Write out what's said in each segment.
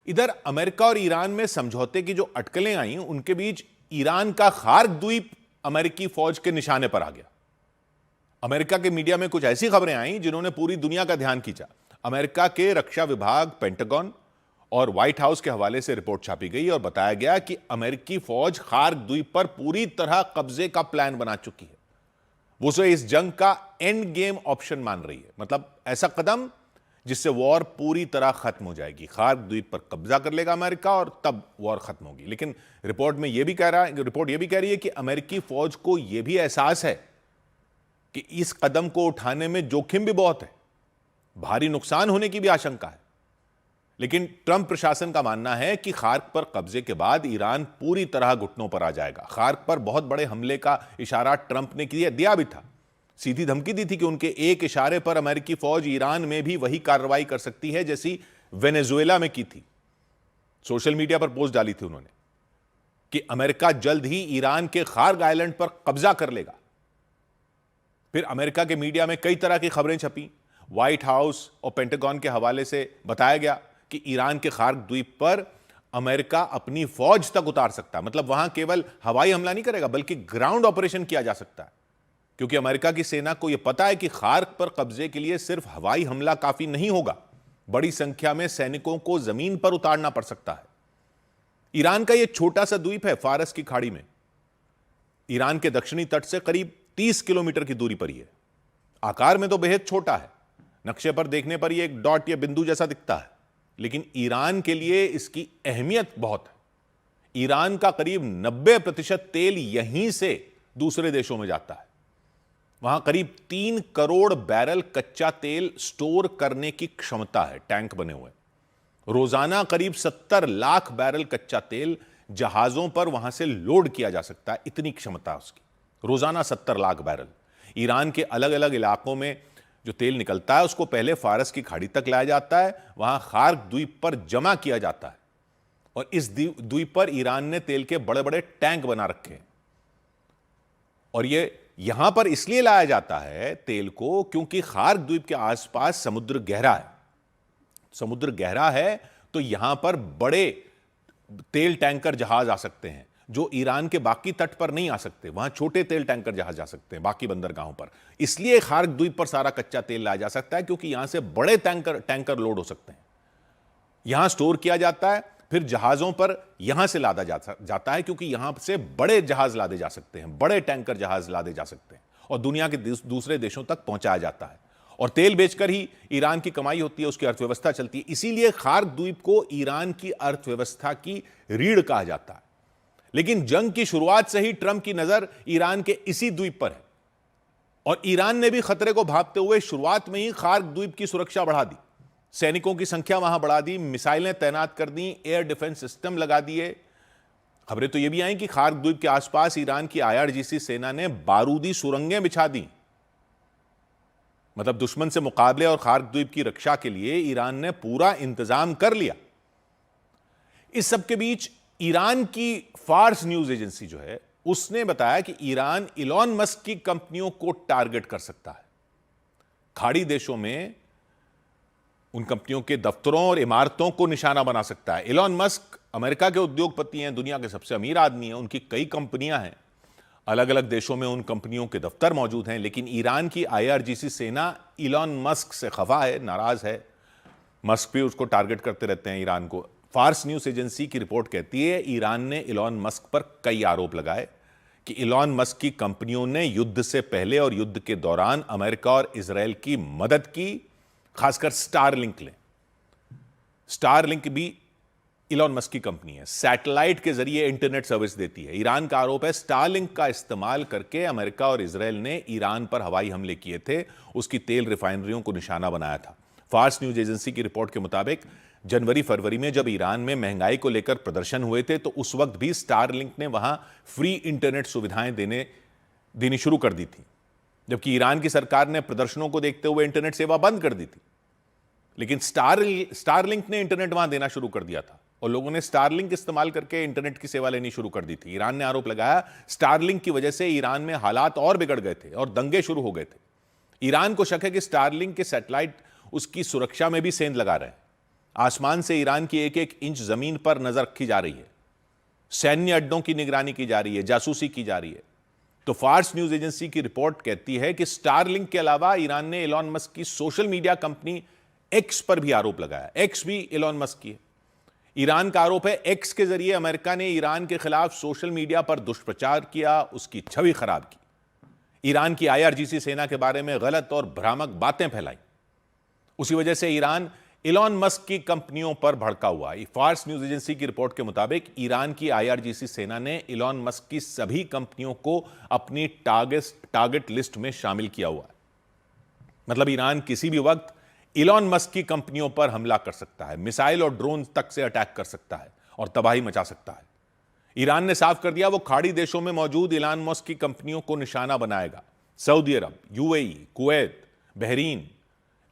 इधर अमेरिका और ईरान में समझौते की जो अटकलें आई उनके बीच ईरान का खार्क द्वीप अमेरिकी फौज के निशाने पर आ गया। अमेरिका के मीडिया में कुछ ऐसी खबरें आई जिन्होंने पूरी दुनिया का ध्यान खींचा। अमेरिका के रक्षा विभाग, पेंटागन और व्हाइट हाउस के हवाले से रिपोर्ट छापी गई और बताया गया कि अमेरिकी फौज खार्क द्वीप पर पूरी तरह कब्जे का प्लान बना चुकी है। वो उसे इस जंग का एंड गेम ऑप्शन मान रही है, मतलब ऐसा कदम जिससे वॉर पूरी तरह खत्म हो जाएगी। खार्क द्वीप पर कब्जा कर लेगा अमेरिका और तब वॉर खत्म होगी। लेकिन रिपोर्ट ये भी कह रही है कि अमेरिकी फौज को यह भी एहसास है कि इस कदम को उठाने में जोखिम भी बहुत है, भारी नुकसान होने की भी आशंका है। लेकिन ट्रंप प्रशासन का मानना है कि खार्क पर कब्जे के बाद ईरान पूरी तरह घुटनों पर आ जाएगा। खार्क पर बहुत बड़े हमले का इशारा ट्रंप ने दिया भी था। सीधी धमकी दी थी कि उनके एक इशारे पर अमेरिकी फौज ईरान में भी वही कार्रवाई कर सकती है जैसी वेनेजुएला में की थी। सोशल मीडिया पर पोस्ट डाली थी उन्होंने कि अमेरिका जल्द ही ईरान के खार्क आइलैंड पर कब्जा कर लेगा। फिर अमेरिका के मीडिया में कई तरह की खबरें छपी। व्हाइट हाउस और पेंटागन के हवाले से बताया गया कि ईरान के खार्क द्वीप पर अमेरिका अपनी फौज तक उतार सकता है। मतलब वहां केवल हवाई हमला नहीं करेगा बल्कि ग्राउंड ऑपरेशन किया जा सकता है, क्योंकि अमेरिका की सेना को यह पता है कि खार्क पर कब्जे के लिए सिर्फ हवाई हमला काफी नहीं होगा, बड़ी संख्या में सैनिकों को जमीन पर उतारना पड़ सकता है। ईरान का यह छोटा सा द्वीप है फारस की खाड़ी में, ईरान के दक्षिणी तट से करीब 30 किलोमीटर की दूरी पर ही है। आकार में तो बेहद छोटा है, नक्शे पर देखने पर यह एक डॉट या बिंदु जैसा दिखता है, लेकिन ईरान के लिए इसकी अहमियत बहुत है। ईरान का करीब 90% तेल यहीं से दूसरे देशों में जाता है। वहां करीब 3 करोड़ बैरल कच्चा तेल स्टोर करने की क्षमता है, टैंक बने हुए। रोजाना करीब 70 लाख बैरल कच्चा तेल जहाजों पर वहां से लोड किया जा सकता है, इतनी क्षमता है उसकी। रोजाना 70 लाख बैरल। ईरान के अलग अलग इलाकों में जो तेल निकलता है उसको पहले फारस की खाड़ी तक लाया जाता है, वहां खार्क द्वीप पर जमा किया जाता है और इस द्वीप पर ईरान ने तेल के बड़े बड़े टैंक बना रखे हैं। और ये यहां पर इसलिए लाया जाता है तेल को क्योंकि खार्क द्वीप के आसपास समुद्र गहरा है। समुद्र गहरा है तो यहां पर बड़े तेल टैंकर जहाज आ सकते हैं जो ईरान के बाकी तट पर नहीं आ सकते। वहां छोटे तेल टैंकर जहाज जा सकते हैं बाकी बंदरगाहों पर। इसलिए खार्क द्वीप पर सारा कच्चा तेल लाया जा सकता है क्योंकि यहां से बड़े टैंकर लोड हो सकते हैं, यहां स्टोर किया जाता है, फिर जहाजों पर यहां से लादा जाता है क्योंकि यहां से बड़े जहाज लादे जा सकते हैं, बड़े टैंकर जहाज लादे जा सकते हैं और दुनिया के दूसरे देशों तक पहुंचाया जाता है। और तेल बेचकर ही ईरान की कमाई होती है, उसकी अर्थव्यवस्था चलती है। इसीलिए खार्क द्वीप को ईरान की अर्थव्यवस्था की रीढ़ कहा जाता है। लेकिन जंग की शुरुआत से ही ट्रंप की नजर ईरान के इसी द्वीप पर है और ईरान ने भी खतरे को भांपते हुए शुरुआत में ही खार्क द्वीप की सुरक्षा बढ़ा दी, सैनिकों की संख्या वहां बढ़ा दी, मिसाइलें तैनात कर दी, एयर डिफेंस सिस्टम लगा दिए। खबरें तो यह भी आई कि खार्क द्वीप के आसपास ईरान की IRGC सेना ने बारूदी सुरंगें बिछा दी। मतलब दुश्मन से मुकाबले और खार्क द्वीप की रक्षा के लिए ईरान ने पूरा इंतजाम कर लिया। इस सब के बीच ईरान की फार्स न्यूज एजेंसी जो है उसने बताया कि ईरान इलॉन मस्क की कंपनियों को टारगेट कर सकता है। खाड़ी देशों में उन कंपनियों के दफ्तरों और इमारतों को निशाना बना सकता है। इलॉन मस्क अमेरिका के उद्योगपति हैं, दुनिया के सबसे अमीर आदमी हैं, उनकी कई कंपनियां हैं, अलग अलग देशों में उन कंपनियों के दफ्तर मौजूद हैं। लेकिन ईरान की IRGC सेना इलॉन मस्क से खफा है, नाराज है। मस्क भी उसको टारगेट करते रहते हैं ईरान को। फार्स न्यूज एजेंसी की रिपोर्ट कहती है ईरान ने इलॉन मस्क पर कई आरोप लगाए कि इलॉन मस्क की कंपनियों ने युद्ध से पहले और युद्ध के दौरान अमेरिका और इजरायल की मदद की, खासकर स्टारलिंक लें। स्टारलिंक भी इलॉन मस्क की कंपनी है, सैटेलाइट के जरिए इंटरनेट सर्विस देती है। ईरान का आरोप है स्टारलिंक का इस्तेमाल करके अमेरिका और इजरायल ने ईरान पर हवाई हमले किए थे, उसकी तेल रिफाइनरियों को निशाना बनाया था। फार्स न्यूज एजेंसी की रिपोर्ट के मुताबिक जनवरी-फरवरी में जब ईरान में महंगाई को लेकर प्रदर्शन हुए थे तो उस वक्त भी स्टारलिंक ने वहां फ्री इंटरनेट सुविधाएं देनी शुरू कर दी थी, जबकि ईरान की सरकार ने प्रदर्शनों को देखते हुए इंटरनेट सेवा बंद कर दी थी। लेकिन स्टारलिंक ने इंटरनेट वहां देना शुरू कर दिया था और लोगों ने स्टारलिंक इस्तेमाल करके इंटरनेट की सेवा लेनी शुरू कर दी थी। ईरान ने आरोप लगाया स्टारलिंक की वजह से ईरान में हालात और बिगड़ गए थे और दंगे शुरू हो गए थे। ईरान को शक है कि स्टारलिंक के सैटेलाइट उसकी सुरक्षा में भी सेंध लगा रहे हैं। आसमान से ईरान की एक एक इंच जमीन पर नजर रखी जा रही है, सैन्य अड्डों की निगरानी की जा रही है, जासूसी की जा रही है। तो फार्स न्यूज एजेंसी की रिपोर्ट कहती है कि स्टारलिंक के अलावा ईरान ने एलॉन मस्क की सोशल मीडिया कंपनी एक्स पर भी आरोप लगाया। एक्स भी एलॉन मस्क की है। ईरान का आरोप है एक्स के जरिए अमेरिका ने ईरान के खिलाफ सोशल मीडिया पर दुष्प्रचार किया, उसकी छवि खराब की, ईरान की आईआरजीसी सेना के बारे में गलत और भ्रामक बातें फैलाई। उसी वजह से ईरान एलॉन मस्क की कंपनियों पर भड़का हुआ। फार्स न्यूज एजेंसी की रिपोर्ट के मुताबिक ईरान की आईआरजीसी सेना ने एलॉन मस्क की सभी कंपनियों को अपनी टारगेट लिस्ट में शामिल किया हुआ है। मतलब ईरान किसी भी वक्त एलॉन मस्क की कंपनियों पर हमला कर सकता है, मिसाइल और ड्रोन तक से अटैक कर सकता है और तबाही मचा सकता है। ईरान ने साफ कर दिया वो खाड़ी देशों में मौजूद एलॉन मस्क की कंपनियों को निशाना बनाएगा। सऊदी अरब, यूएई, कुवैत, बहरीन,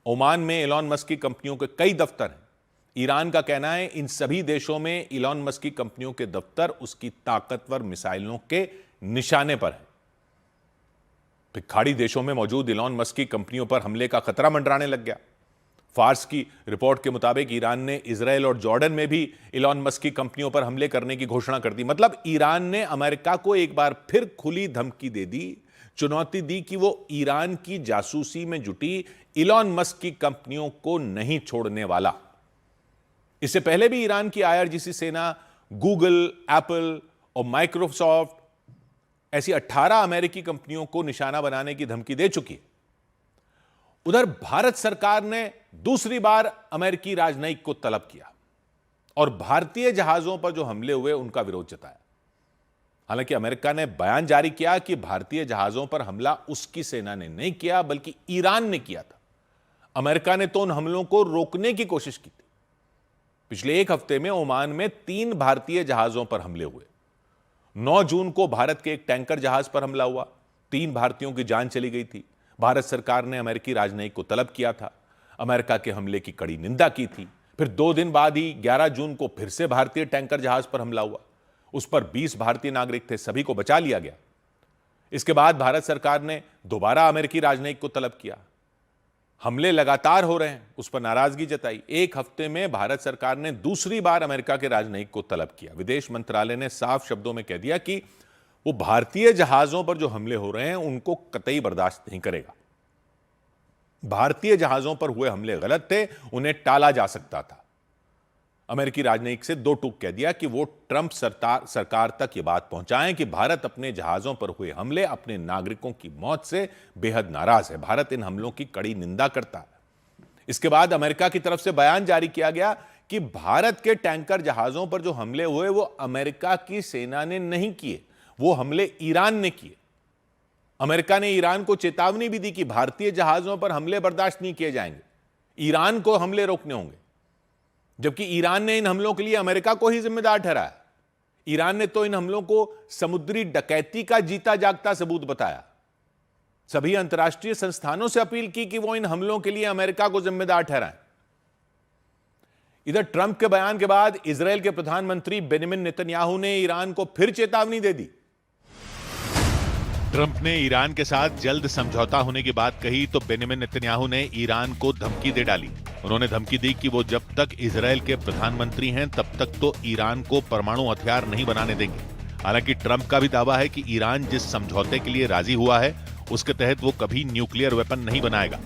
ओमान में एलॉन मस्क की कंपनियों के कई दफ्तर हैं। ईरान का कहना है इन सभी देशों में एलॉन मस्क की कंपनियों के दफ्तर उसकी ताकतवर मिसाइलों के निशाने पर है। फिर खाड़ी देशों में मौजूद एलॉन मस्क की कंपनियों पर हमले का खतरा मंडराने लग गया। फार्स की रिपोर्ट के मुताबिक ईरान ने इजराइल और जॉर्डन में भी एलॉन मस्क की कंपनियों पर हमले करने की घोषणा कर दी। मतलब ईरान ने अमेरिका को एक बार फिर खुली धमकी दे दी, चुनौती दी कि वो ईरान की जासूसी में जुटी एलॉन मस्क की कंपनियों को नहीं छोड़ने वाला। इससे पहले भी ईरान की आईआरजीसी सेना गूगल, एप्पल और माइक्रोसॉफ्ट ऐसी 18 अमेरिकी कंपनियों को निशाना बनाने की धमकी दे चुकी है। उधर भारत सरकार ने दूसरी बार अमेरिकी राजनयिक को तलब किया और भारतीय जहाजों पर जो हमले हुए उनका विरोध जताया। हालांकि अमेरिका ने बयान जारी किया कि भारतीय जहाजों पर हमला उसकी सेना ने नहीं किया बल्कि ईरान ने किया था। अमेरिका ने तो उन हमलों को रोकने की कोशिश की थी। पिछले एक हफ्ते में ओमान में 3 भारतीय जहाजों पर हमले हुए। 9 जून को भारत के एक टैंकर जहाज पर हमला हुआ, 3 भारतीयों की जान चली गई थी। भारत सरकार ने अमेरिकी राजनयिक को तलब किया था, अमेरिका के हमले की कड़ी निंदा की थी। फिर 2 दिन बाद ही 11 जून को फिर से भारतीय टैंकर जहाज पर हमला हुआ। उस पर 20 भारतीय नागरिक थे, सभी को बचा लिया गया। इसके बाद भारत सरकार ने दोबारा अमेरिकी राजनयिक को तलब किया। हमले लगातार हो रहे हैं, उस पर नाराजगी जताई। एक हफ्ते में भारत सरकार ने दूसरी बार अमेरिका के राजनयिक को तलब किया। विदेश मंत्रालय ने साफ शब्दों में कह दिया कि वो भारतीय जहाजों पर जो हमले हो रहे हैं उनको कतई बर्दाश्त नहीं करेगा। भारतीय जहाजों पर हुए हमले गलत थे, उन्हें टाला जा सकता था। अमेरिकी राजनयिक से 2 टूक कह दिया कि वो ट्रंप सरकार तक ये बात पहुंचाएं कि भारत अपने जहाजों पर हुए हमले, अपने नागरिकों की मौत से बेहद नाराज है। भारत इन हमलों की कड़ी निंदा करता है। इसके बाद अमेरिका की तरफ से बयान जारी किया गया कि भारत के टैंकर जहाजों पर जो हमले हुए वो अमेरिका की सेना ने नहीं किए, वो हमले ईरान ने किए। अमेरिका ने ईरान को चेतावनी भी दी कि भारतीय जहाजों पर हमले बर्दाश्त नहीं किए जाएंगे, ईरान को हमले रोकने होंगे। जबकि ईरान ने इन हमलों के लिए अमेरिका को ही जिम्मेदार ठहराया। ईरान ने तो इन हमलों को समुद्री डकैती का जीता जागता सबूत बताया। सभी अंतर्राष्ट्रीय संस्थानों से अपील की कि वो इन हमलों के लिए अमेरिका को जिम्मेदार ठहराएं। इधर ट्रंप के बयान के बाद इजरायल के प्रधानमंत्री बेंजामिन नेतन्याहू ने ईरान को फिर चेतावनी दे दी। ट्रंप ने ईरान के साथ जल्द समझौता होने की बात कही तो बेंजामिन नेतन्याहू ने ईरान को धमकी दे डाली। उन्होंने धमकी दी कि वो जब तक इजरायल के प्रधानमंत्री हैं तब तक तो ईरान को परमाणु हथियार नहीं बनाने देंगे। हालांकि ट्रंप का भी दावा है कि ईरान जिस समझौते के लिए राजी हुआ है उसके तहत वो कभी न्यूक्लियर वेपन नहीं बनाएगा।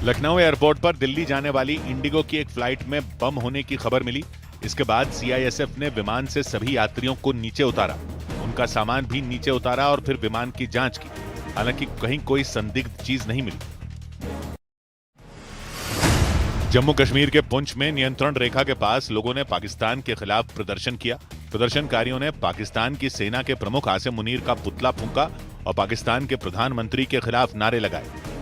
लखनऊ एयरपोर्ट पर दिल्ली जाने वाली इंडिगो की एक फ्लाइट में बम होने की खबर मिली। इसके बाद सीआईएसएफ ने विमान से सभी यात्रियों को नीचे उतारा, उनका सामान भी नीचे उतारा और फिर विमान की जांच की। हालांकि कहीं कोई संदिग्ध चीज नहीं मिली। जम्मू कश्मीर के पुंछ में नियंत्रण रेखा के पास लोगों ने पाकिस्तान के खिलाफ प्रदर्शन किया। प्रदर्शनकारियों ने पाकिस्तान की सेना के प्रमुख आसिम मुनीर का पुतला फूंका और पाकिस्तान के प्रधानमंत्री के खिलाफ नारे लगाए।